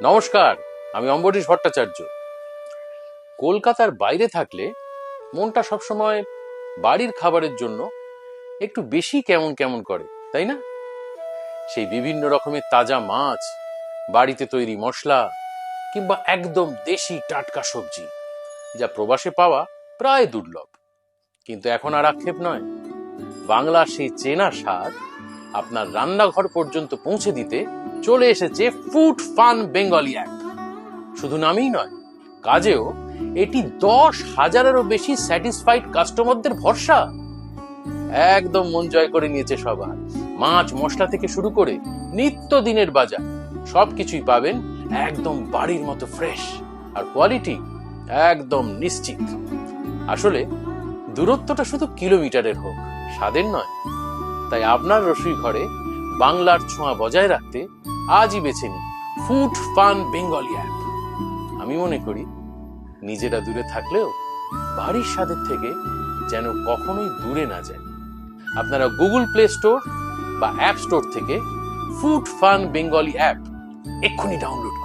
নমস্কার, আমি অম্বরীশ ভট্টাচার্য। কলকাতার বাইরে থাকলে মনটা সবসময় বাড়ির খাবারের জন্য একটু বেশি কেমন কেমন করে, তাই না? সেই বিভিন্ন রকমের তাজা মাছ, বাড়িতে তৈরি মশলা কিংবা একদম দেশি টাটকা সবজি, যা প্রবাসে পাওয়া প্রায় দুর্লভ। কিন্তু এখন আর আক্ষেপ নয়, বাংলার সেই চেনা স্বাদ আপনার রান্নাঘর পর্যন্ত পৌঁছে দিতে চলে এসেছে ফুড ফান বেঙ্গলি অ্যাপ। শুধু নামেই নয়, কাজেও এটি 10,000-এরও বেশি স্যাটিসফাইড কাস্টমারদের ভরসা। একদম মন জয় করে নিয়েছে সবার। মাছ মশলা থেকে শুরু করে নিত্যদিনের বাজার সবকিছুই পাবেন একদম বাড়ির মতো ফ্রেশ, আর কোয়ালিটি একদম নিশ্চিত। আসলে দূরত্বটা শুধু কিলোমিটারের হোক, স্বাদের নয়। তাই আপনার রসুই ঘরে বাংলার ছোঁয়া বজায় রাখতে আজই বেছে নিন ফুড ফান বেঙ্গলি অ্যাপ। আমি মনে করি, নিজেরা দূরে থাকলেও বাড়ির স্বাদের থেকে যেন কখনোই দূরে না যায়। আপনারা গুগল প্লে স্টোর বা অ্যাপ স্টোর থেকে ফুড ফান বেঙ্গলি অ্যাপ এক্ষুনি ডাউনলোড করুন।